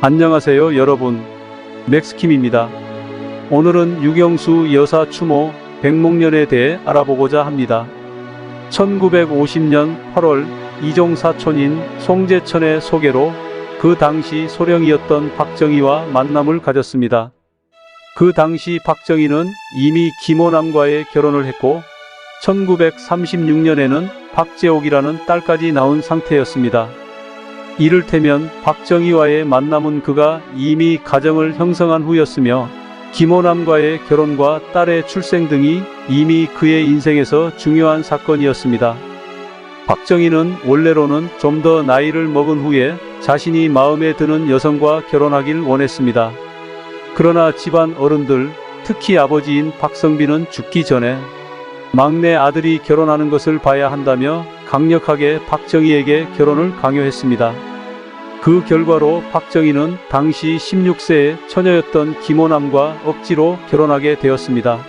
안녕하세요 여러분, 맥스킴입니다. 오늘은 유경수 여사 추모 백목년에 대해 알아보고자 합니다. 1950년 8월 이종 사촌인 송제천의 소개로 그 당시 소령이었던 박정희와 만남을 가졌습니다. 그 당시 박정희는 이미 김호남과의 결혼을 했고 1936년에는 박재옥이라는 딸까지 낳은 상태였습니다. 이를테면 박정희와의 만남은 그가 이미 가정을 형성한 후였으며 김호남과의 결혼과 딸의 출생 등이 이미 그의 인생에서 중요한 사건이었습니다. 박정희는 원래로는 좀 더 나이를 먹은 후에 자신이 마음에 드는 여성과 결혼하길 원했습니다. 그러나 집안 어른들, 특히 아버지인 박성빈은 죽기 전에 막내 아들이 결혼하는 것을 봐야 한다며 강력하게 박정희에게 결혼을 강요했습니다. 그 결과로 박정희는 당시 16세의 처녀였던 김호남과 억지로 결혼하게 되었습니다.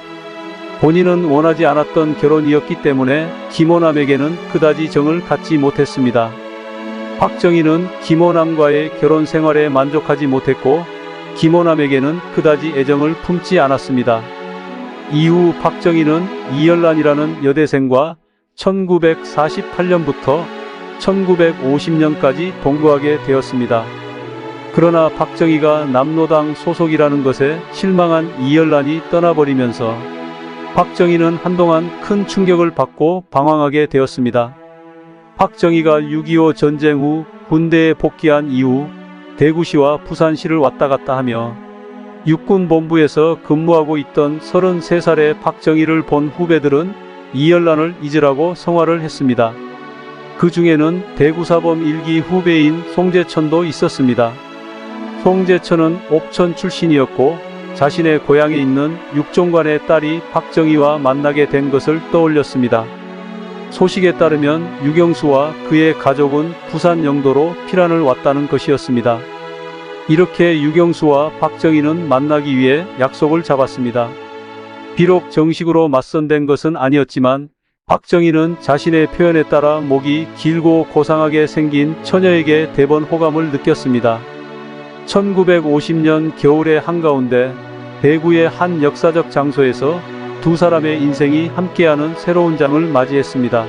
본인은 원하지 않았던 결혼이었기 때문에 김호남에게는 그다지 정을 갖지 못했습니다. 박정희는 김호남과의 결혼 생활에 만족하지 못했고 김호남에게는 그다지 애정을 품지 않았습니다. 이후 박정희는 이열란이라는 여대생과 1948년부터 1950년까지 동거하게 되었습니다. 그러나 박정희가 남로당 소속이라는 것에 실망한 이열란이 떠나버리면서 박정희는 한동안 큰 충격을 받고 방황하게 되었습니다. 박정희가 6.25 전쟁 후 군대에 복귀한 이후 대구시와 부산시를 왔다 갔다 하며 육군본부에서 근무하고 있던 33살의 박정희를 본 후배들은 이열란을 잊으라고 성화를 했습니다. 그 중에는 대구사범 1기 후배인 송제천도 있었습니다. 송제천은 옥천 출신이었고 자신의 고향에 있는 육종관의 딸이 박정희와 만나게 된 것을 떠올렸습니다. 소식에 따르면 유경수와 그의 가족은 부산 영도로 피란을 왔다는 것이었습니다. 이렇게 유경수와 박정희는 만나기 위해 약속을 잡았습니다. 비록 정식으로 맞선된 것은 아니었지만 박정희는 자신의 표현에 따라 목이 길고 고상하게 생긴 처녀에게 대번 호감을 느꼈습니다. 1950년 겨울의 한가운데 대구의 한 역사적 장소에서 두 사람의 인생이 함께하는 새로운 장을 맞이했습니다.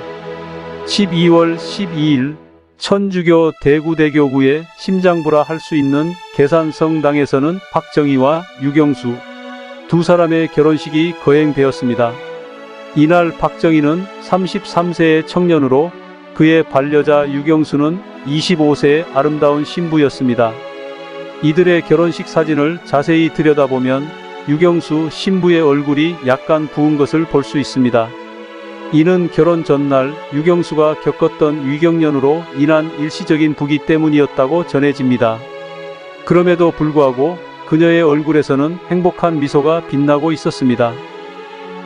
12월 12일 천주교 대구대교구의 심장부라 할 수 있는 계산성당에서는 박정희와 유경수 두 사람의 결혼식이 거행되었습니다. 이날 박정희는 33세의 청년으로 그의 반려자 유경수는 25세의 아름다운 신부였습니다. 이들의 결혼식 사진을 자세히 들여다보면 유경수 신부의 얼굴이 약간 부은 것을 볼 수 있습니다. 이는 결혼 전날 유경수가 겪었던 위경련으로 인한 일시적인 부기 때문이었다고 전해집니다. 그럼에도 불구하고 그녀의 얼굴에서는 행복한 미소가 빛나고 있었습니다.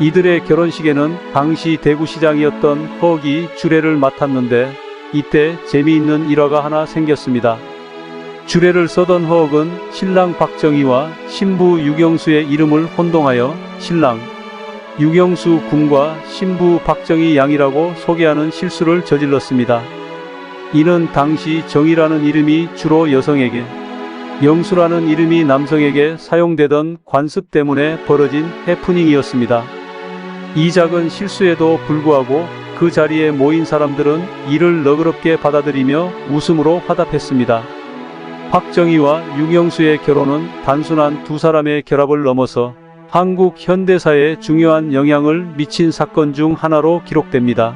이들의 결혼식에는 당시 대구시장이었던 허억이 주례를 맡았는데 이때 재미있는 일화가 하나 생겼습니다. 주례를 서던 허억은 신랑 박정희와 신부 유경수의 이름을 혼동하여 신랑 유경수 군과 신부 박정희 양이라고 소개하는 실수를 저질렀습니다. 이는 당시 정이라는 이름이 주로 여성에게, 영수라는 이름이 남성에게 사용되던 관습 때문에 벌어진 해프닝이었습니다. 이 작은 실수에도 불구하고 그 자리에 모인 사람들은 이를 너그럽게 받아들이며 웃음으로 화답했습니다. 박정희와 유경수의 결혼은 단순한 두 사람의 결합을 넘어서 한국 현대사에 중요한 영향을 미친 사건 중 하나로 기록됩니다.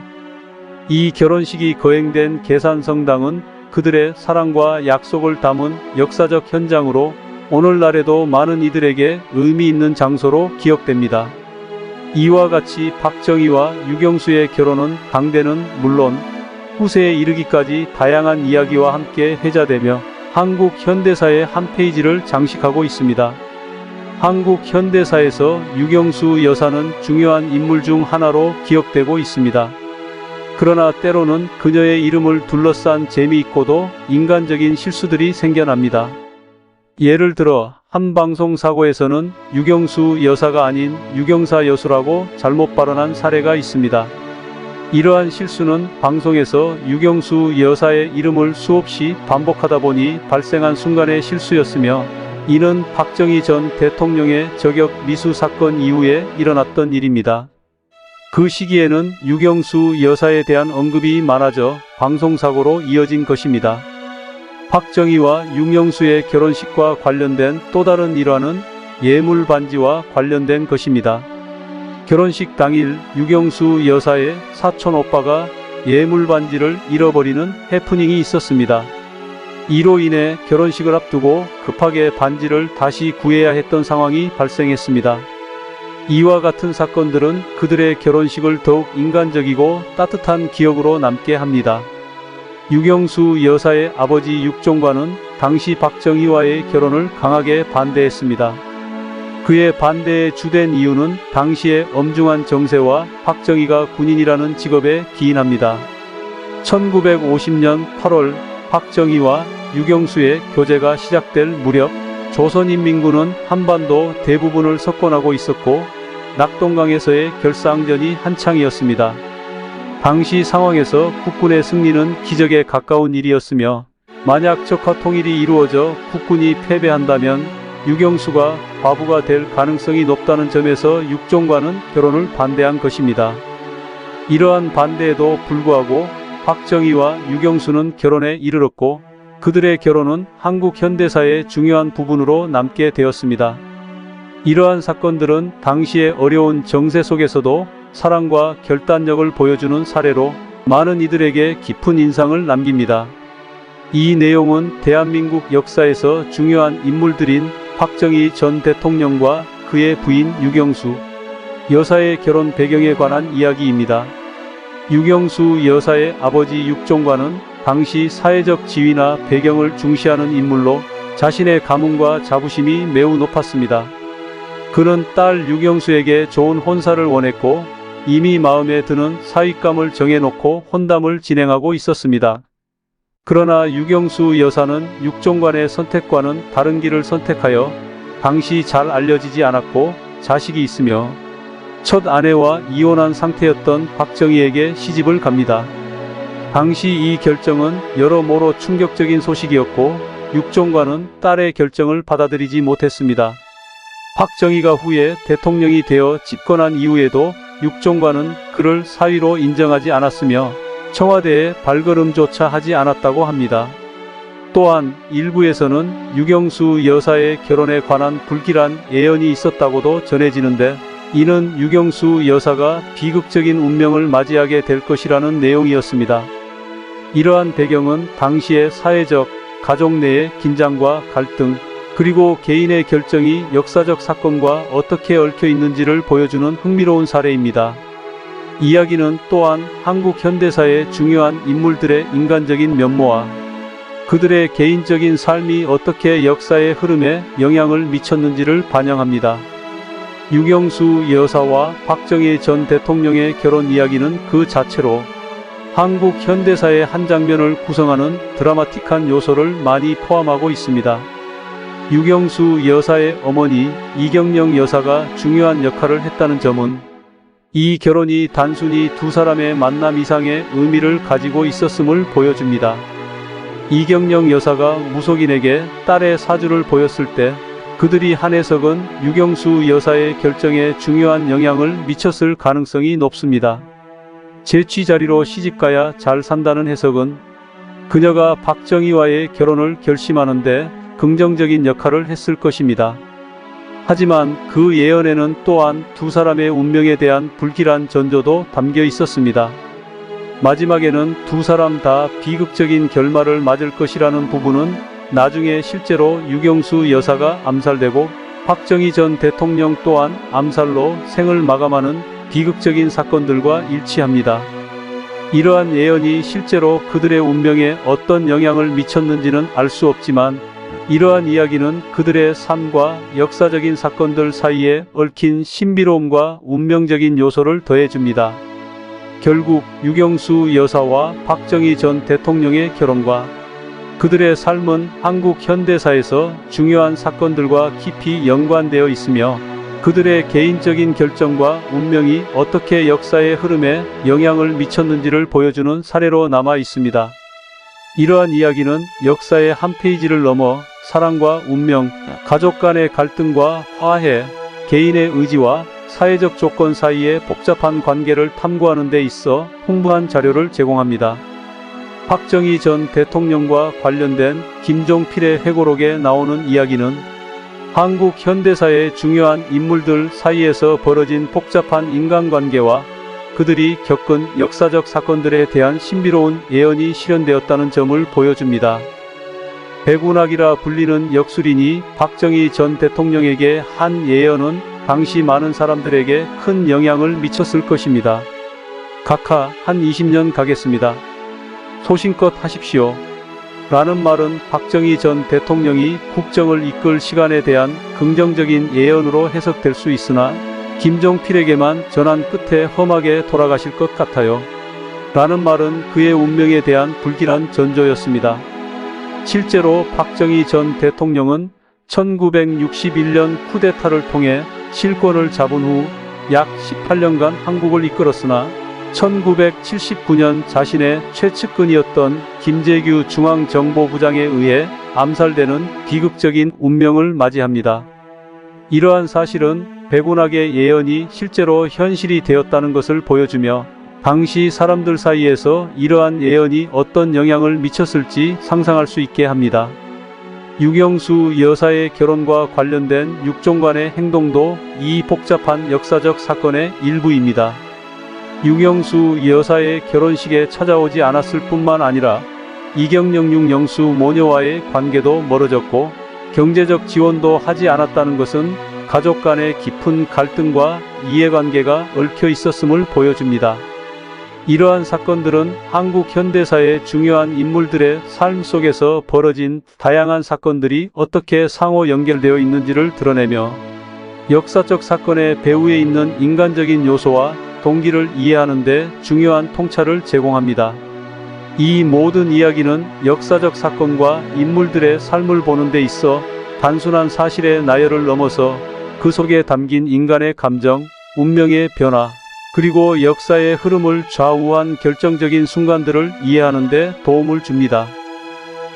이 결혼식이 거행된 계산성당은 그들의 사랑과 약속을 담은 역사적 현장으로 오늘날에도 많은 이들에게 의미 있는 장소로 기억됩니다. 이와 같이 박정희와 유경수의 결혼은 당대는 물론 후세에 이르기까지 다양한 이야기와 함께 회자되며 한국 현대사의 한 페이지를 장식하고 있습니다. 한국 현대사에서 유경수 여사는 중요한 인물 중 하나로 기억되고 있습니다. 그러나 때로는 그녀의 이름을 둘러싼 재미있고도 인간적인 실수들이 생겨납니다. 예를 들어 한 방송사고에서는 유경수 여사가 아닌 유경사 여수라고 잘못 발언한 사례가 있습니다. 이러한 실수는 방송에서 유경수 여사의 이름을 수없이 반복하다 보니 발생한 순간의 실수였으며, 이는 박정희 전 대통령의 저격 미수 사건 이후에 일어났던 일입니다. 그 시기에는 유경수 여사에 대한 언급이 많아져 방송사고로 이어진 것입니다. 박정희와 유경수의 결혼식과 관련된 또 다른 일화는 예물 반지와 관련된 것입니다. 결혼식 당일 유경수 여사의 사촌 오빠가 예물 반지를 잃어버리는 해프닝이 있었습니다. 이로 인해 결혼식을 앞두고 급하게 반지를 다시 구해야 했던 상황이 발생했습니다. 이와 같은 사건들은 그들의 결혼식을 더욱 인간적이고 따뜻한 기억으로 남게 합니다. 유경수 여사의 아버지 육종관은 당시 박정희와의 결혼을 강하게 반대했습니다. 그의 반대의 주된 이유는 당시의 엄중한 정세와 박정희가 군인이라는 직업에 기인합니다. 1950년 8월 박정희와 유경수의 교제가 시작될 무렵 조선인민군은 한반도 대부분을 석권하고 있었고 낙동강에서의 결사항전이 한창이었습니다. 당시 상황에서 국군의 승리는 기적에 가까운 일이었으며, 만약 적화 통일이 이루어져 국군이 패배한다면 유경수가 과부가 될 가능성이 높다는 점에서 육종관은 결혼을 반대한 것입니다. 이러한 반대에도 불구하고 박정희와 유경수는 결혼에 이르렀고, 그들의 결혼은 한국 현대사의 중요한 부분으로 남게 되었습니다. 이러한 사건들은 당시의 어려운 정세 속에서도 사랑과 결단력을 보여주는 사례로 많은 이들에게 깊은 인상을 남깁니다. 이 내용은 대한민국 역사에서 중요한 인물들인 박정희 전 대통령과 그의 부인 유경수 여사의 결혼 배경에 관한 이야기입니다. 유경수 여사의 아버지 육종관은 당시 사회적 지위나 배경을 중시하는 인물로 자신의 가문과 자부심이 매우 높았습니다. 그는 딸 유경수에게 좋은 혼사를 원했고, 이미 마음에 드는 사윗감을 정해놓고 혼담을 진행하고 있었습니다. 그러나 유경수 여사는 육종관의 선택과는 다른 길을 선택하여 당시 잘 알려지지 않았고 자식이 있으며 첫 아내와 이혼한 상태였던 박정희에게 시집을 갑니다. 당시 이 결정은 여러모로 충격적인 소식이었고 육종관은 딸의 결정을 받아들이지 못했습니다. 박정희가 후에 대통령이 되어 집권한 이후에도 육종관은 그를 사위로 인정하지 않았으며 청와대에 발걸음조차 하지 않았다고 합니다. 또한 일부에서는 유경수 여사의 결혼에 관한 불길한 예언이 있었다고도 전해지는데, 이는 유경수 여사가 비극적인 운명을 맞이하게 될 것이라는 내용이었습니다. 이러한 배경은 당시의 사회적, 가족 내의 긴장과 갈등, 그리고 개인의 결정이 역사적 사건과 어떻게 얽혀 있는지를 보여주는 흥미로운 사례입니다. 이야기는 또한 한국 현대사의 중요한 인물들의 인간적인 면모와 그들의 개인적인 삶이 어떻게 역사의 흐름에 영향을 미쳤는지를 반영합니다. 유경수 여사와 박정희 전 대통령의 결혼 이야기는 그 자체로 한국 현대사의 한 장면을 구성하는 드라마틱한 요소를 많이 포함하고 있습니다. 유경수 여사의 어머니 이경영 여사가 중요한 역할을 했다는 점은 이 결혼이 단순히 두 사람의 만남 이상의 의미를 가지고 있었음을 보여줍니다. 이경영 여사가 무속인에게 딸의 사주를 보였을 때 그들이 한 해석은 유경수 여사의 결정에 중요한 영향을 미쳤을 가능성이 높습니다. 제취 자리로 시집가야 잘 산다는 해석은 그녀가 박정희와의 결혼을 결심하는데 긍정적인 역할을 했을 것입니다. 하지만 그 예언에는 또한 두 사람의 운명에 대한 불길한 전조도 담겨 있었습니다. 마지막에는 두 사람 다 비극적인 결말을 맞을 것이라는 부분은 나중에 실제로 유경수 여사가 암살되고 박정희 전 대통령 또한 암살로 생을 마감하는 비극적인 사건들과 일치합니다. 이러한 예언이 실제로 그들의 운명에 어떤 영향을 미쳤는지는 알 수 없지만, 이러한 이야기는 그들의 삶과 역사적인 사건들 사이에 얽힌 신비로움과 운명적인 요소를 더해줍니다. 결국 유경수 여사와 박정희 전 대통령의 결혼과 그들의 삶은 한국 현대사에서 중요한 사건들과 깊이 연관되어 있으며 그들의 개인적인 결정과 운명이 어떻게 역사의 흐름에 영향을 미쳤는지를 보여주는 사례로 남아 있습니다. 이러한 이야기는 역사의 한 페이지를 넘어 사랑과 운명, 가족 간의 갈등과 화해, 개인의 의지와 사회적 조건 사이의 복잡한 관계를 탐구하는 데 있어 풍부한 자료를 제공합니다. 박정희 전 대통령과 관련된 김종필의 회고록에 나오는 이야기는 한국 현대사의 중요한 인물들 사이에서 벌어진 복잡한 인간관계와 그들이 겪은 역사적 사건들에 대한 신비로운 예언이 실현되었다는 점을 보여줍니다. 백운학이라 불리는 역술인이 박정희 전 대통령에게 한 예언은 당시 많은 사람들에게 큰 영향을 미쳤을 것입니다. 각하 한 20년 가겠습니다. 소신껏 하십시오. 라는 말은 박정희 전 대통령이 국정을 이끌 시간에 대한 긍정적인 예언으로 해석될 수 있으나 김종필에게만 전한 끝에 험하게 돌아가실 것 같아요. 라는 말은 그의 운명에 대한 불길한 전조였습니다. 실제로 박정희 전 대통령은 1961년 쿠데타를 통해 실권을 잡은 후 약 18년간 한국을 이끌었으나 1979년 자신의 최측근이었던 김재규 중앙정보부장에 의해 암살되는 비극적인 운명을 맞이합니다. 이러한 사실은 백운학의 예언이 실제로 현실이 되었다는 것을 보여주며 당시 사람들 사이에서 이러한 예언이 어떤 영향을 미쳤을지 상상할 수 있게 합니다. 유경수 여사의 결혼과 관련된 육종관의 행동도 이 복잡한 역사적 사건의 일부입니다. 유경수 여사의 결혼식에 찾아오지 않았을 뿐만 아니라 이경영 영수 모녀와의 관계도 멀어졌고 경제적 지원도 하지 않았다는 것은 가족 간의 깊은 갈등과 이해관계가 얽혀 있었음을 보여줍니다. 이러한 사건들은 한국 현대사의 중요한 인물들의 삶 속에서 벌어진 다양한 사건들이 어떻게 상호 연결되어 있는지를 드러내며 역사적 사건의 배후에 있는 인간적인 요소와 동기를 이해하는 데 중요한 통찰을 제공합니다. 이 모든 이야기는 역사적 사건과 인물들의 삶을 보는 데 있어 단순한 사실의 나열을 넘어서 그 속에 담긴 인간의 감정, 운명의 변화, 그리고 역사의 흐름을 좌우한 결정적인 순간들을 이해하는 데 도움을 줍니다.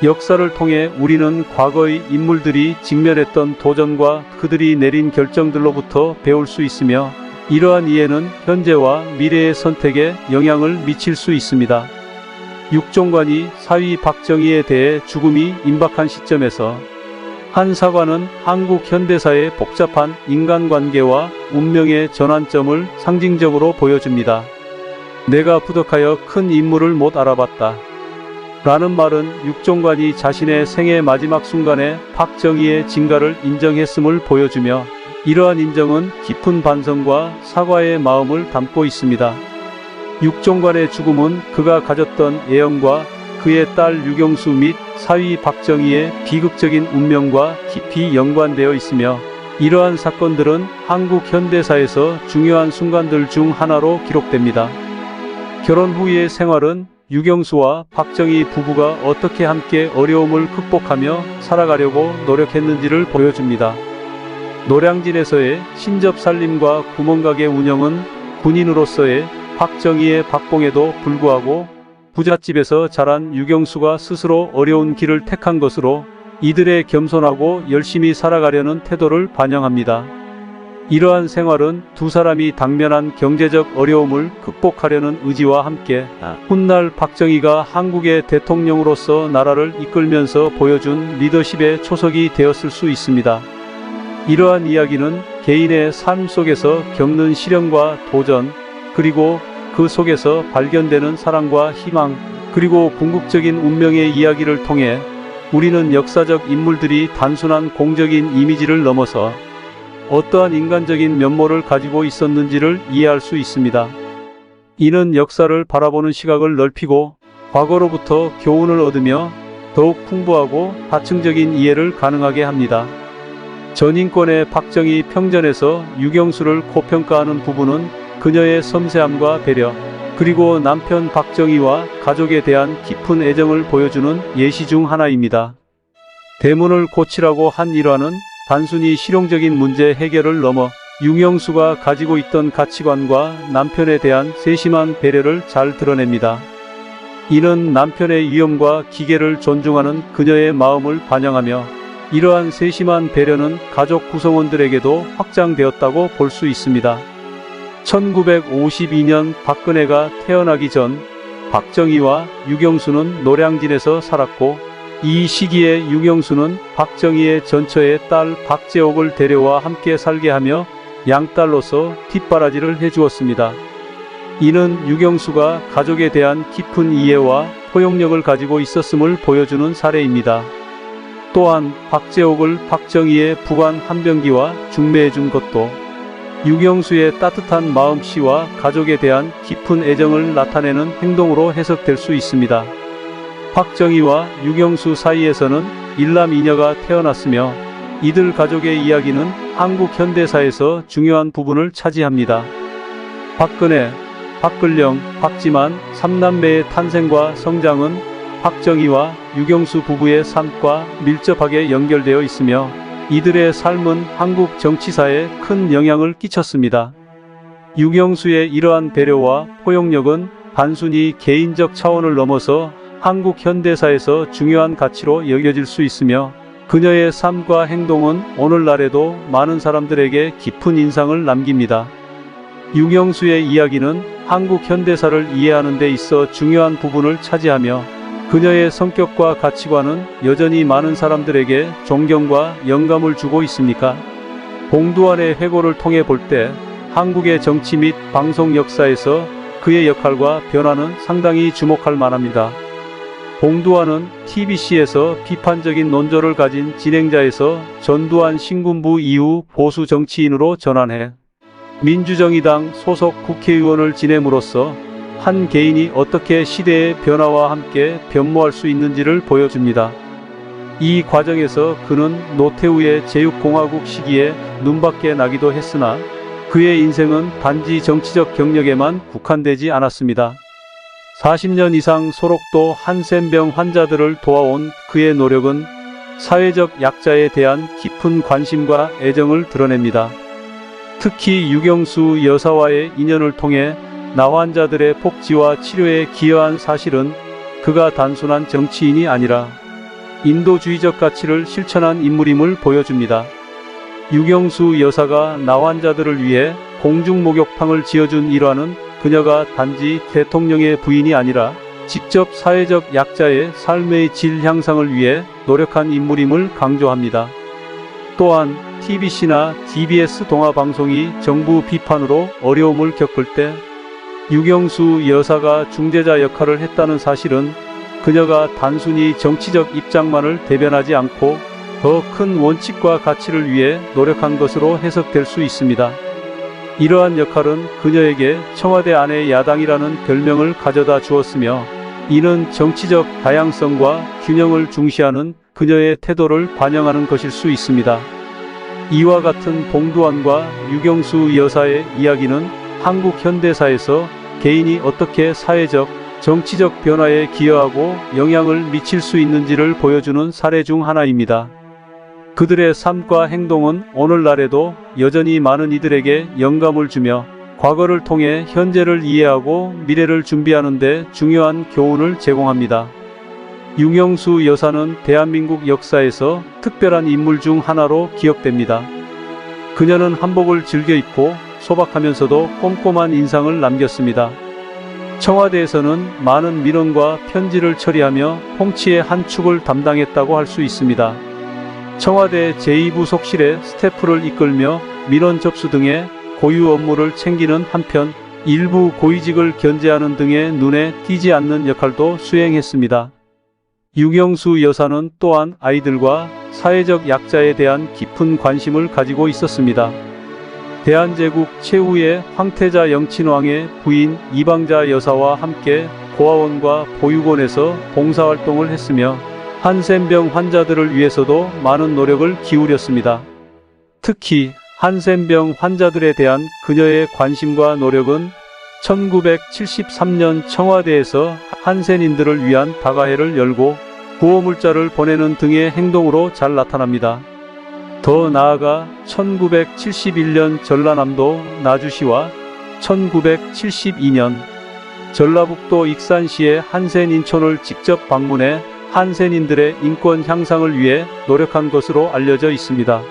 역사를 통해 우리는 과거의 인물들이 직면했던 도전과 그들이 내린 결정들로부터 배울 수 있으며 이러한 이해는 현재와 미래의 선택에 영향을 미칠 수 있습니다. 육종관이 사위 박정희에 대해 죽음이 임박한 시점에서 한 사관은 한국 현대사의 복잡한 인간관계와 운명의 전환점을 상징적으로 보여줍니다. 내가 부족하여 큰 인물을 못 알아봤다. 라는 말은 육종관이 자신의 생애 마지막 순간에 박정희의 진가를 인정했음을 보여주며 이러한 인정은 깊은 반성과 사과의 마음을 담고 있습니다. 육종관의 죽음은 그가 가졌던 애영과 그의 딸 유경수 및 사위 박정희의 비극적인 운명과 깊이 연관되어 있으며 이러한 사건들은 한국 현대사에서 중요한 순간들 중 하나로 기록됩니다. 결혼 후의 생활은 유경수와 박정희 부부가 어떻게 함께 어려움을 극복하며 살아가려고 노력했는지를 보여줍니다. 노량진에서의 신접살림과 구멍가게 운영은 군인으로서의 박정희의 박봉에도 불구하고 부잣집에서 자란 유경수가 스스로 어려운 길을 택한 것으로 이들의 겸손하고 열심히 살아가려는 태도를 반영합니다. 이러한 생활은 두 사람이 당면한 경제적 어려움을 극복하려는 의지와 함께 훗날 박정희가 한국의 대통령으로서 나라를 이끌면서 보여준 리더십의 초석이 되었을 수 있습니다. 이러한 이야기는 개인의 삶 속에서 겪는 시련과 도전, 그리고 그 속에서 발견되는 사랑과 희망, 그리고 궁극적인 운명의 이야기를 통해 우리는 역사적 인물들이 단순한 공적인 이미지를 넘어서 어떠한 인간적인 면모를 가지고 있었는지를 이해할 수 있습니다. 이는 역사를 바라보는 시각을 넓히고 과거로부터 교훈을 얻으며 더욱 풍부하고 다층적인 이해를 가능하게 합니다. 전인권의 박정희 평전에서 유경수를 고평가하는 부분은 그녀의 섬세함과 배려, 그리고 남편 박정희와 가족에 대한 깊은 애정을 보여주는 예시 중 하나입니다. 대문을 고치라고 한 일화는 단순히 실용적인 문제 해결을 넘어 유경수가 가지고 있던 가치관과 남편에 대한 세심한 배려를 잘 드러냅니다. 이는 남편의 위엄과 기계를 존중하는 그녀의 마음을 반영하며 이러한 세심한 배려는 가족 구성원들에게도 확장되었다고 볼 수 있습니다. 1952년 박근혜가 태어나기 전 박정희와 유경수는 노량진에서 살았고, 이 시기에 유경수는 박정희의 전처의 딸 박재옥을 데려와 함께 살게 하며 양딸로서 뒷바라지를 해주었습니다. 이는 유경수가 가족에 대한 깊은 이해와 포용력을 가지고 있었음을 보여주는 사례입니다. 또한 박재옥을 박정희의 부관 한병기와 중매해준 것도 유경수의 따뜻한 마음씨와 가족에 대한 깊은 애정을 나타내는 행동으로 해석될 수 있습니다. 박정희와 유경수 사이에서는 일남 이녀가 태어났으며 이들 가족의 이야기는 한국 현대사에서 중요한 부분을 차지합니다. 박근혜, 박근령, 박지만 3남매의 탄생과 성장은 박정희와 유경수 부부의 삶과 밀접하게 연결되어 있으며 이들의 삶은 한국 정치사에 큰 영향을 끼쳤습니다. 유경수의 이러한 배려와 포용력은 단순히 개인적 차원을 넘어서 한국 현대사에서 중요한 가치로 여겨질 수 있으며 그녀의 삶과 행동은 오늘날에도 많은 사람들에게 깊은 인상을 남깁니다. 유경수의 이야기는 한국 현대사를 이해하는 데 있어 중요한 부분을 차지하며 그녀의 성격과 가치관은 여전히 많은 사람들에게 존경과 영감을 주고 있습니까? 봉두환의 회고를 통해 볼 때 한국의 정치 및 방송 역사에서 그의 역할과 변화는 상당히 주목할 만합니다. 봉두환은 TBC에서 비판적인 논조를 가진 진행자에서 전두환 신군부 이후 보수 정치인으로 전환해 민주정의당 소속 국회의원을 지냄으로써 한 개인이 어떻게 시대의 변화와 함께 변모할 수 있는지를 보여줍니다. 이 과정에서 그는 노태우의 제육공화국 시기에 눈밖에 나기도 했으나 그의 인생은 단지 정치적 경력에만 국한되지 않았습니다. 40년 이상 소록도 한센병 환자들을 도와온 그의 노력은 사회적 약자에 대한 깊은 관심과 애정을 드러냅니다. 특히 유경수 여사와의 인연을 통해 나환자들의 복지와 치료에 기여한 사실은 그가 단순한 정치인이 아니라 인도주의적 가치를 실천한 인물임을 보여줍니다. 유경수 여사가 나환자들을 위해 공중목욕탕을 지어준 일화는 그녀가 단지 대통령의 부인이 아니라 직접 사회적 약자의 삶의 질 향상을 위해 노력한 인물임을 강조합니다. 또한 TBC나 TBS 동아방송이 정부 비판으로 어려움을 겪을 때 유경수 여사가 중재자 역할을 했다는 사실은 그녀가 단순히 정치적 입장만을 대변하지 않고 더 큰 원칙과 가치를 위해 노력한 것으로 해석될 수 있습니다. 이러한 역할은 그녀에게 청와대 안의 야당이라는 별명을 가져다 주었으며 이는 정치적 다양성과 균형을 중시하는 그녀의 태도를 반영하는 것일 수 있습니다. 이와 같은 봉두환과 유경수 여사의 이야기는 한국 현대사에서 개인이 어떻게 사회적, 정치적 변화에 기여하고 영향을 미칠 수 있는지를 보여주는 사례 중 하나입니다. 그들의 삶과 행동은 오늘날에도 여전히 많은 이들에게 영감을 주며 과거를 통해 현재를 이해하고 미래를 준비하는 데 중요한 교훈을 제공합니다. 유경수 여사는 대한민국 역사에서 특별한 인물 중 하나로 기억됩니다. 그녀는 한복을 즐겨 입고 소박하면서도 꼼꼼한 인상을 남겼습니다. 청와대에서는 많은 민원과 편지를 처리하며 통치의 한 축을 담당했다고 할 수 있습니다. 청와대 제2부속실의 스태프를 이끌며 민원 접수 등의 고유 업무를 챙기는 한편 일부 고위직을 견제하는 등의 눈에 띄지 않는 역할도 수행했습니다. 유경수 여사는 또한 아이들과 사회적 약자에 대한 깊은 관심을 가지고 있었습니다. 대한제국 최후의 황태자 영친왕의 부인 이방자 여사와 함께 고아원과 보육원에서 봉사활동을 했으며 한센병 환자들을 위해서도 많은 노력을 기울였습니다. 특히 한센병 환자들에 대한 그녀의 관심과 노력은 1973년 청와대에서 한센인들을 위한 다가회를 열고 구호물자를 보내는 등의 행동으로 잘 나타납니다. 더 나아가 1971년 전라남도 나주시와 1972년 전라북도 익산시의 한센인촌을 직접 방문해 한센인들의 인권 향상을 위해 노력한 것으로 알려져 있습니다.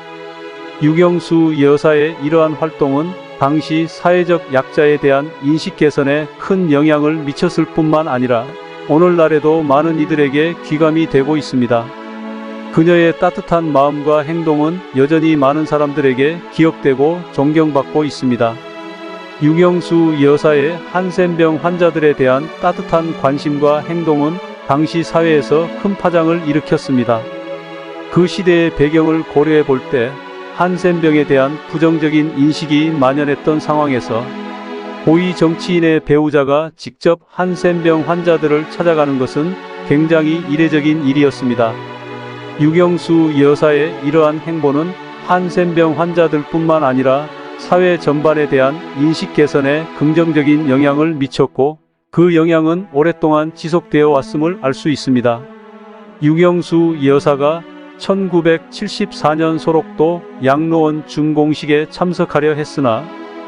유경수 여사의 이러한 활동은 당시 사회적 약자에 대한 인식 개선에 큰 영향을 미쳤을 뿐만 아니라 오늘날에도 많은 이들에게 귀감이 되고 있습니다. 그녀의 따뜻한 마음과 행동은 여전히 많은 사람들에게 기억되고 존경받고 있습니다. 유경수 여사의 한센병 환자들에 대한 따뜻한 관심과 행동은 당시 사회에서 큰 파장을 일으켰습니다. 그 시대의 배경을 고려해 볼 때 한센병에 대한 부정적인 인식이 만연했던 상황에서 고위 정치인의 배우자가 직접 한센병 환자들을 찾아가는 것은 굉장히 이례적인 일이었습니다. 유경수 여사의 이러한 행보는 한센병 환자들뿐만 아니라 사회 전반에 대한 인식 개선에 긍정적인 영향을 미쳤고 그 영향은 오랫동안 지속되어 왔음을 알 수 있습니다. 유경수 여사가 1974년 소록도 양로원 준공식에 참석하려 했으나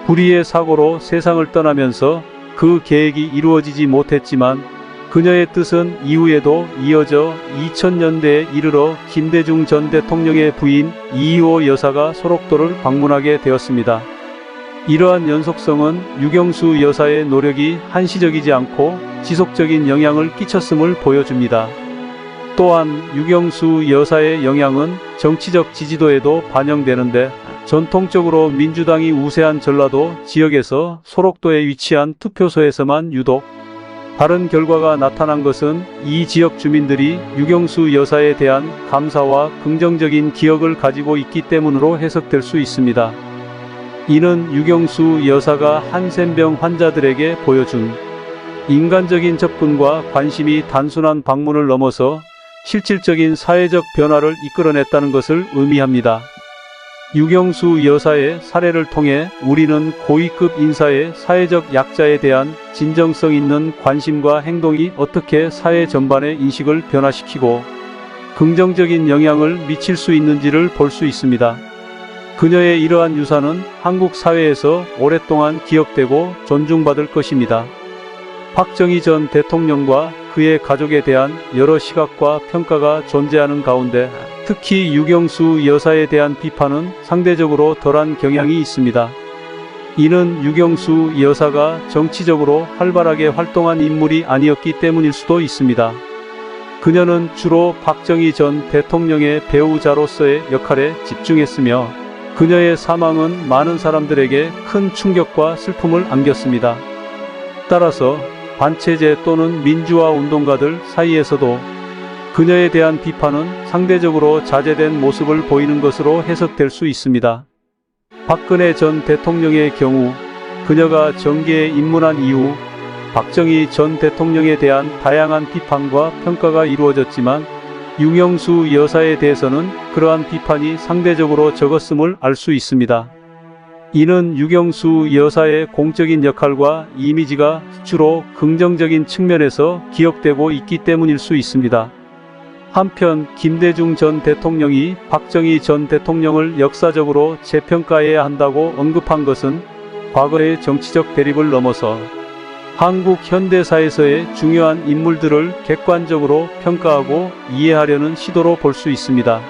불의의 사고로 세상을 떠나면서 그 계획이 이루어지지 못했지만 그녀의 뜻은 이후에도 이어져 2000년대에 이르러 김대중 전 대통령의 부인 이희호 여사가 소록도를 방문하게 되었습니다. 이러한 연속성은 유경수 여사의 노력이 한시적이지 않고 지속적인 영향을 끼쳤음을 보여줍니다. 또한 유경수 여사의 영향은 정치적 지지도에도 반영되는데 전통적으로 민주당이 우세한 전라도 지역에서 소록도에 위치한 투표소에서만 유독 다른 결과가 나타난 것은 이 지역 주민들이 유경수 여사에 대한 감사와 긍정적인 기억을 가지고 있기 때문으로 해석될 수 있습니다. 이는 유경수 여사가 한센병 환자들에게 보여준 인간적인 접근과 관심이 단순한 방문을 넘어서 실질적인 사회적 변화를 이끌어냈다는 것을 의미합니다. 유경수 여사의 사례를 통해 우리는 고위급 인사의 사회적 약자에 대한 진정성 있는 관심과 행동이 어떻게 사회 전반의 인식을 변화시키고 긍정적인 영향을 미칠 수 있는지를 볼 수 있습니다. 그녀의 이러한 유산은 한국 사회에서 오랫동안 기억되고 존중받을 것입니다. 박정희 전 대통령과 그의 가족에 대한 여러 시각과 평가가 존재하는 가운데 특히 유경수 여사에 대한 비판은 상대적으로 덜한 경향이 있습니다. 이는 유경수 여사가 정치적으로 활발하게 활동한 인물이 아니었기 때문일 수도 있습니다. 그녀는 주로 박정희 전 대통령의 배우자로서의 역할에 집중했으며 그녀의 사망은 많은 사람들에게 큰 충격과 슬픔을 안겼습니다. 따라서 반체제 또는 민주화 운동가들 사이에서도 그녀에 대한 비판은 상대적으로 자제된 모습을 보이는 것으로 해석될 수 있습니다. 박근혜 전 대통령의 경우 그녀가 정계에 입문한 이후 박정희 전 대통령에 대한 다양한 비판과 평가가 이루어졌지만 유경수 여사에 대해서는 그러한 비판이 상대적으로 적었음을 알 수 있습니다. 이는 유경수 여사의 공적인 역할과 이미지가 주로 긍정적인 측면에서 기억되고 있기 때문일 수 있습니다. 한편 김대중 전 대통령이 박정희 전 대통령을 역사적으로 재평가해야 한다고 언급한 것은 과거의 정치적 대립을 넘어서 한국 현대사에서의 중요한 인물들을 객관적으로 평가하고 이해하려는 시도로 볼 수 있습니다.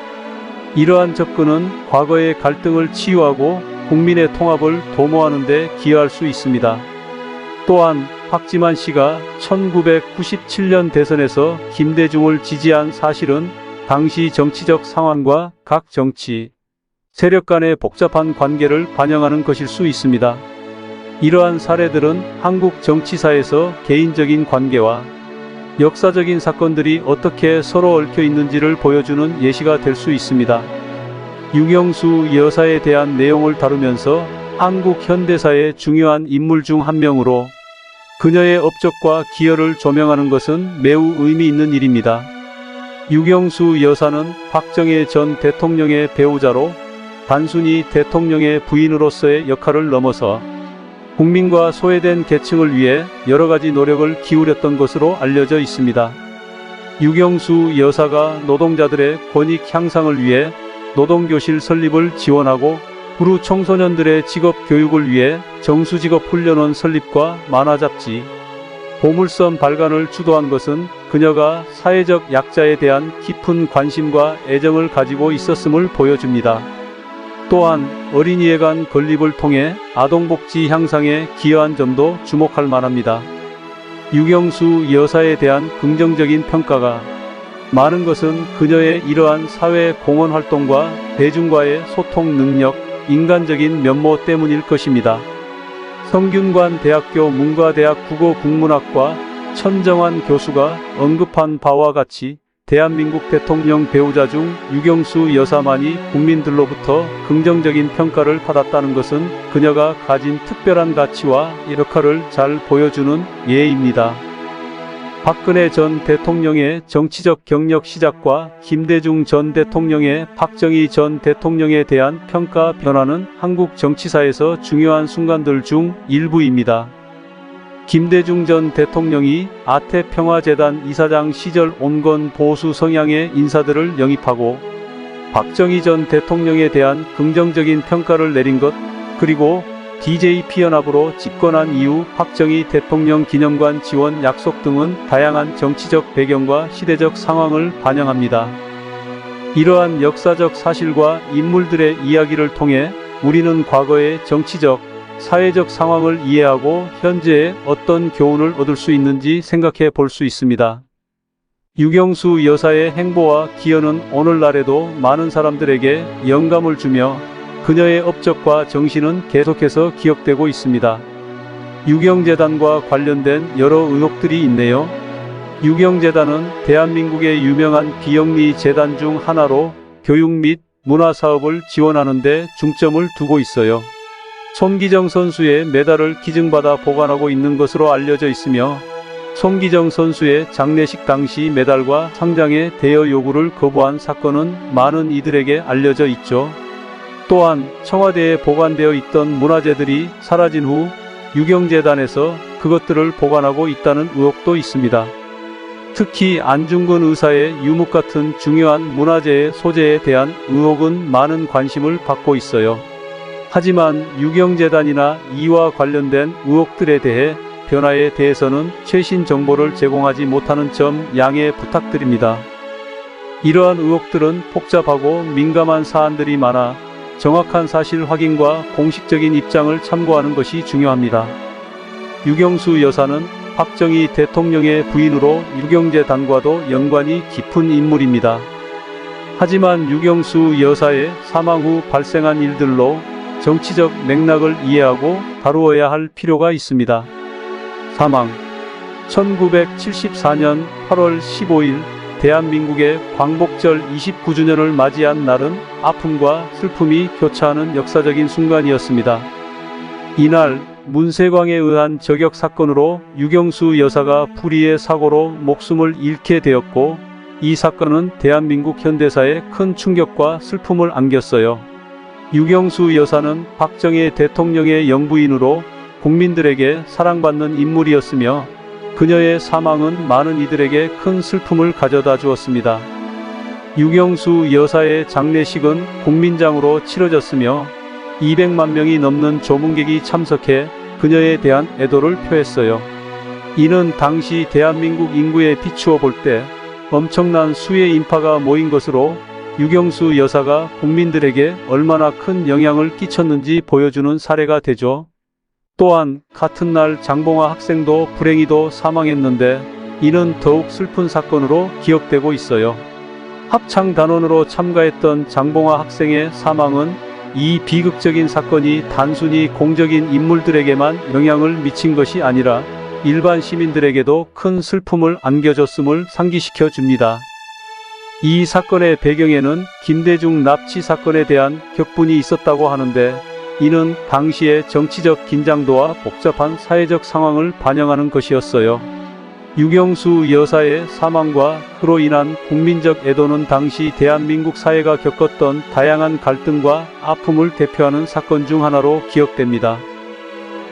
이러한 접근은 과거의 갈등을 치유하고 국민의 통합을 도모하는 데 기여할 수 있습니다. 또한 박지만 씨가 1997년 대선에서 김대중을 지지한 사실은 당시 정치적 상황과 각 정치 세력 간의 복잡한 관계를 반영하는 것일 수 있습니다. 이러한 사례들은 한국 정치사에서 개인적인 관계와 역사적인 사건들이 어떻게 서로 얽혀 있는지를 보여주는 예시가 될 수 있습니다. 유경수 여사에 대한 내용을 다루면서 한국 현대사의 중요한 인물 중 한 명으로 그녀의 업적과 기여를 조명하는 것은 매우 의미 있는 일입니다. 유경수 여사는 박정희 전 대통령의 배우자로 단순히 대통령의 부인으로서의 역할을 넘어서 국민과 소외된 계층을 위해 여러 가지 노력을 기울였던 것으로 알려져 있습니다. 유경수 여사가 노동자들의 권익 향상을 위해 노동교실 설립을 지원하고 부루 청소년들의 직업 교육을 위해 정수직업 훈련원 설립과 만화잡지, 보물섬 발간을 주도한 것은 그녀가 사회적 약자에 대한 깊은 관심과 애정을 가지고 있었음을 보여줍니다. 또한 어린이회관 건립을 통해 아동복지 향상에 기여한 점도 주목할 만합니다. 유경수 여사에 대한 긍정적인 평가가 많은 것은 그녀의 이러한 사회 공헌 활동과 대중과의 소통 능력, 인간적인 면모 때문일 것입니다. 성균관 대학교 문과대학 국어국문학과 천정환 교수가 언급한 바와 같이 대한민국 대통령 배우자 중 유경수 여사만이 국민들로부터 긍정적인 평가를 받았다는 것은 그녀가 가진 특별한 가치와 역할을 잘 보여주는 예입니다. 박근혜 전 대통령의 정치적 경력 시작과 김대중 전 대통령의 박정희 전 대통령에 대한 평가 변화는 한국 정치사에서 중요한 순간들 중 일부입니다. 김대중 전 대통령이 아태평화재단 이사장 시절 온건 보수 성향의 인사들을 영입하고 박정희 전 대통령에 대한 긍정적인 평가를 내린 것, 그리고 DJP-연합으로 집권한 이후 박정희 대통령 기념관 지원 약속 등은 다양한 정치적 배경과 시대적 상황을 반영합니다. 이러한 역사적 사실과 인물들의 이야기를 통해 우리는 과거의 정치적, 사회적 상황을 이해하고 현재에 어떤 교훈을 얻을 수 있는지 생각해 볼 수 있습니다. 유경수 여사의 행보와 기여는 오늘날에도 많은 사람들에게 영감을 주며 그녀의 업적과 정신은 계속해서 기억되고 있습니다. 유경재단과 관련된 여러 의혹들이 있네요. 유경재단은 대한민국의 유명한 비영리 재단 중 하나로 교육 및 문화사업을 지원하는 데 중점을 두고 있어요. 손기정 선수의 메달을 기증받아 보관하고 있는 것으로 알려져 있으며 손기정 선수의 장례식 당시 메달과 상장의 대여 요구를 거부한 사건은 많은 이들에게 알려져 있죠. 또한 청와대에 보관되어 있던 문화재들이 사라진 후 유경재단에서 그것들을 보관하고 있다는 의혹도 있습니다. 특히 안중근 의사의 유목 같은 중요한 문화재의 소재에 대한 의혹은 많은 관심을 받고 있어요. 하지만 유경재단이나 이와 관련된 의혹들에 대해 변화에 대해서는 최신 정보를 제공하지 못하는 점 양해 부탁드립니다. 이러한 의혹들은 복잡하고 민감한 사안들이 많아 정확한 사실 확인과 공식적인 입장을 참고하는 것이 중요합니다. 유경수 여사는 박정희 대통령의 부인으로 유경재단과도 연관이 깊은 인물입니다. 하지만 유경수 여사의 사망 후 발생한 일들로 정치적 맥락을 이해하고 다루어야 할 필요가 있습니다. 사망 1974년 8월 15일 대한민국의 광복절 29주년을 맞이한 날은 아픔과 슬픔이 교차하는 역사적인 순간이었습니다. 이날 문세광에 의한 저격 사건으로 유경수 여사가 불의의 사고로 목숨을 잃게 되었고, 이 사건은 대한민국 현대사에 큰 충격과 슬픔을 안겼어요. 유경수 여사는 박정희 대통령의 영부인으로 국민들에게 사랑받는 인물이었으며 그녀의 사망은 많은 이들에게 큰 슬픔을 가져다 주었습니다. 유경수 여사의 장례식은 국민장으로 치러졌으며 200만 명이 넘는 조문객이 참석해 그녀에 대한 애도를 표했어요. 이는 당시 대한민국 인구에 비추어 볼 때 엄청난 수의 인파가 모인 것으로 유경수 여사가 국민들에게 얼마나 큰 영향을 끼쳤는지 보여주는 사례가 되죠. 또한 같은 날 장봉화 학생도 불행히도 사망했는데 이는 더욱 슬픈 사건으로 기억되고 있어요. 합창단원으로 참가했던 장봉화 학생의 사망은 이 비극적인 사건이 단순히 공적인 인물들에게만 영향을 미친 것이 아니라 일반 시민들에게도 큰 슬픔을 안겨줬음을 상기시켜 줍니다. 이 사건의 배경에는 김대중 납치 사건에 대한 격분이 있었다고 하는데, 이는 당시의 정치적 긴장도와 복잡한 사회적 상황을 반영하는 것이었어요. 유경수 여사의 사망과 그로 인한 국민적 애도는 당시 대한민국 사회가 겪었던 다양한 갈등과 아픔을 대표하는 사건 중 하나로 기억됩니다.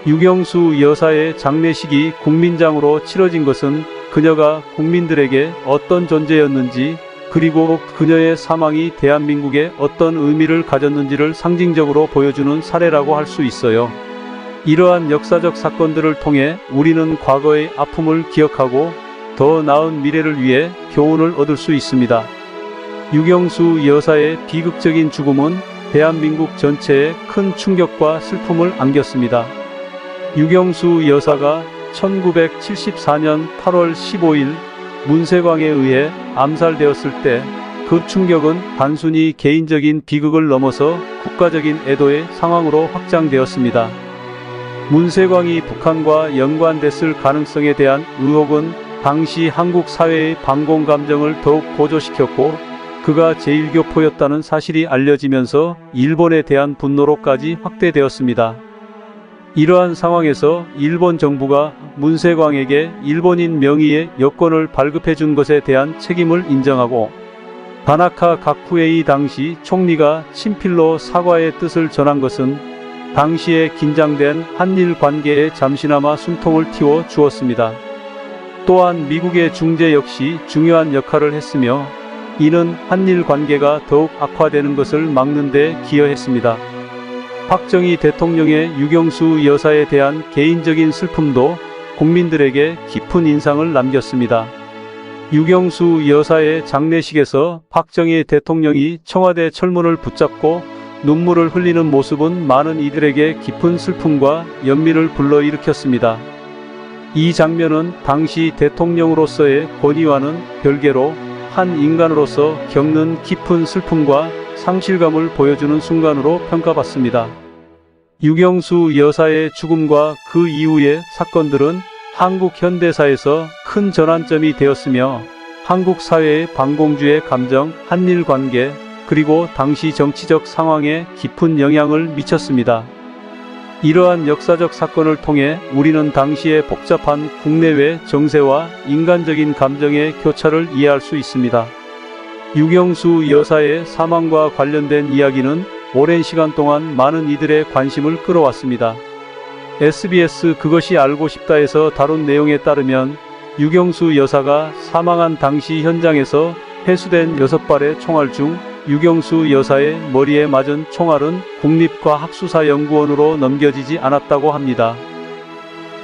유경수 여사의 장례식이 국민장으로 치러진 것은 그녀가 국민들에게 어떤 존재였는지, 그리고 그녀의 사망이 대한민국에 어떤 의미를 가졌는지를 상징적으로 보여주는 사례라고 할 수 있어요. 이러한 역사적 사건들을 통해 우리는 과거의 아픔을 기억하고 더 나은 미래를 위해 교훈을 얻을 수 있습니다. 유경수 여사의 비극적인 죽음은 대한민국 전체에 큰 충격과 슬픔을 안겼습니다. 유경수 여사가 1974년 8월 15일 문세광에 의해 암살되었을 때 그 충격은 단순히 개인적인 비극을 넘어서 국가적인 애도의 상황으로 확장되었습니다. 문세광이 북한과 연관됐을 가능성에 대한 의혹은 당시 한국 사회의 반공 감정을 더욱 고조시켰고, 그가 제1교포였다는 사실이 알려지면서 일본에 대한 분노로까지 확대되었습니다. 이러한 상황에서 일본 정부가 문세광에게 일본인 명의의 여권을 발급해 준 것에 대한 책임을 인정하고, 다나카 가쿠에이 당시 총리가 친필로 사과의 뜻을 전한 것은 당시에 긴장된 한일 관계에 잠시나마 숨통을 틔워 주었습니다. 또한 미국의 중재 역시 중요한 역할을 했으며, 이는 한일 관계가 더욱 악화되는 것을 막는 데 기여했습니다. 박정희 대통령의 유경수 여사에 대한 개인적인 슬픔도 국민들에게 깊은 인상을 남겼습니다. 유경수 여사의 장례식에서 박정희 대통령이 청와대 철문을 붙잡고 눈물을 흘리는 모습은 많은 이들에게 깊은 슬픔과 연민을 불러일으켰습니다. 이 장면은 당시 대통령으로서의 권위와는 별개로 한 인간으로서 겪는 깊은 슬픔과 상실감을 보여주는 순간으로 평가받습니다. 유경수 여사의 죽음과 그 이후의 사건들은 한국 현대사에서 큰 전환점이 되었으며, 한국 사회의 반공주의 감정, 한일 관계, 그리고 당시 정치적 상황에 깊은 영향을 미쳤습니다. 이러한 역사적 사건을 통해 우리는 당시의 복잡한 국내외 정세와 인간적인 감정의 교차를 이해할 수 있습니다. 유경수 여사의 사망과 관련된 이야기는 오랜 시간 동안 많은 이들의 관심을 끌어왔습니다. SBS 그것이 알고 싶다에서 다룬 내용에 따르면 유경수 여사가 사망한 당시 현장에서 회수된 6발의 총알 중 유경수 여사의 머리에 맞은 총알은 국립과학수사연구원으로 넘겨지지 않았다고 합니다.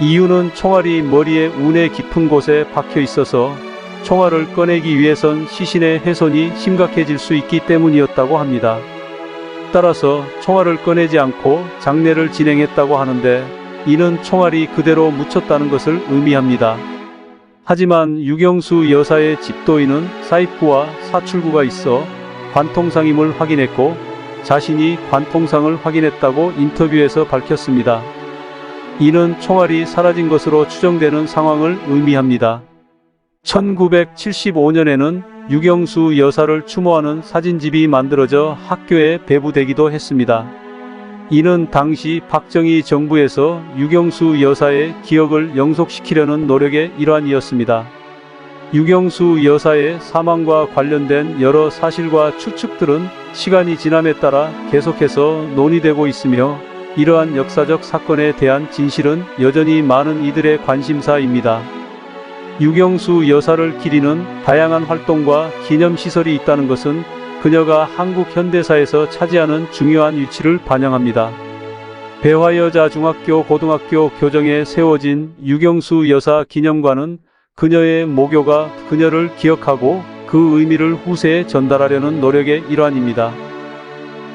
이유는 총알이 머리의 운에 깊은 곳에 박혀 있어서 총알을 꺼내기 위해선 시신의 훼손이 심각해질 수 있기 때문이었다고 합니다. 따라서 총알을 꺼내지 않고 장례를 진행했다고 하는데, 이는 총알이 그대로 묻혔다는 것을 의미합니다. 하지만 유경수 여사의 집도인은 사입구와 사출구가 있어 관통상임을 확인했고, 자신이 관통상을 확인했다고 인터뷰에서 밝혔습니다. 이는 총알이 사라진 것으로 추정되는 상황을 의미합니다. 1975년에는 유경수 여사를 추모하는 사진집이 만들어져 학교에 배부되기도 했습니다. 이는 당시 박정희 정부에서 유경수 여사의 기억을 영속시키려는 노력의 일환이었습니다. 유경수 여사의 사망과 관련된 여러 사실과 추측들은 시간이 지남에 따라 계속해서 논의되고 있으며, 이러한 역사적 사건에 대한 진실은 여전히 많은 이들의 관심사입니다. 유경수 여사를 기리는 다양한 활동과 기념시설이 있다는 것은 그녀가 한국 현대사에서 차지하는 중요한 위치를 반영합니다. 배화여자 중학교 고등학교 교정에 세워진 유경수 여사 기념관은 그녀의 모교가 그녀를 기억하고 그 의미를 후세에 전달하려는 노력의 일환입니다.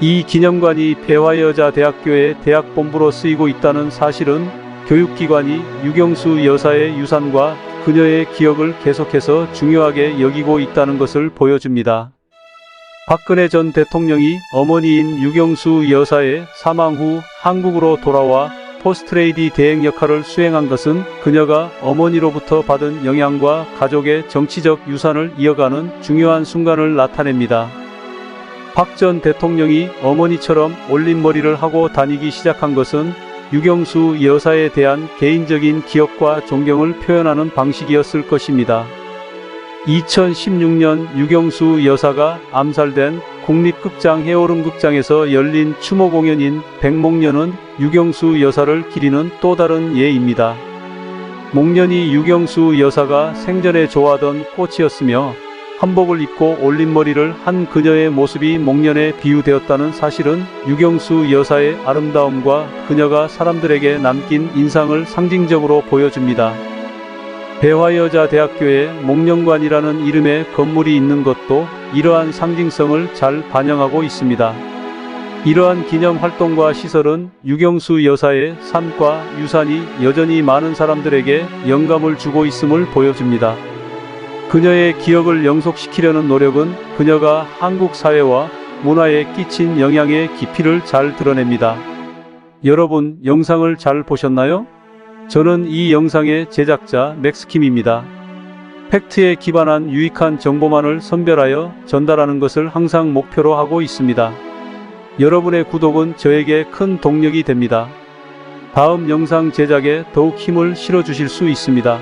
이 기념관이 배화여자대학교의 대학본부로 쓰이고 있다는 사실은 교육기관이 유경수 여사의 유산과 그녀의 기억을 계속해서 중요하게 여기고 있다는 것을 보여줍니다. 박근혜 전 대통령이 어머니인 유경수 여사의 사망 후 한국으로 돌아와 포스트레이디 대행 역할을 수행한 것은 그녀가 어머니로부터 받은 영향과 가족의 정치적 유산을 이어가는 중요한 순간을 나타냅니다. 박 전 대통령이 어머니처럼 올림머리를 하고 다니기 시작한 것은 유경수 여사에 대한 개인적인 기억과 존경을 표현하는 방식이었을 것입니다. 2016년 유경수 여사가 암살된 국립극장 해오름극장에서 열린 추모 공연인 백목련은 유경수 여사를 기리는 또 다른 예입니다. 목련이 유경수 여사가 생전에 좋아하던 꽃이었으며, 한복을 입고 올림머리를 한 그녀의 모습이 목련에 비유되었다는 사실은 유경수 여사의 아름다움과 그녀가 사람들에게 남긴 인상을 상징적으로 보여줍니다. 배화여자대학교에 목련관이라는 이름의 건물이 있는 것도 이러한 상징성을 잘 반영하고 있습니다. 이러한 기념 활동과 시설은 유경수 여사의 삶과 유산이 여전히 많은 사람들에게 영감을 주고 있음을 보여줍니다. 그녀의 기억을 영속시키려는 노력은 그녀가 한국 사회와 문화에 끼친 영향의 깊이를 잘 드러냅니다. 여러분, 영상을 잘 보셨나요? 저는 이 영상의 제작자 맥스킴입니다. 팩트에 기반한 유익한 정보만을 선별하여 전달하는 것을 항상 목표로 하고 있습니다. 여러분의 구독은 저에게 큰 동력이 됩니다. 다음 영상 제작에 더욱 힘을 실어주실 수 있습니다.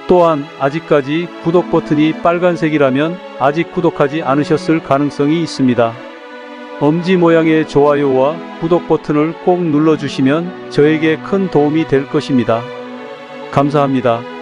또한 아직까지 구독 버튼이 빨간색이라면 아직 구독하지 않으셨을 가능성이 있습니다. 엄지 모양의 좋아요와 구독 버튼을 꼭 눌러주시면 저에게 큰 도움이 될 것입니다. 감사합니다.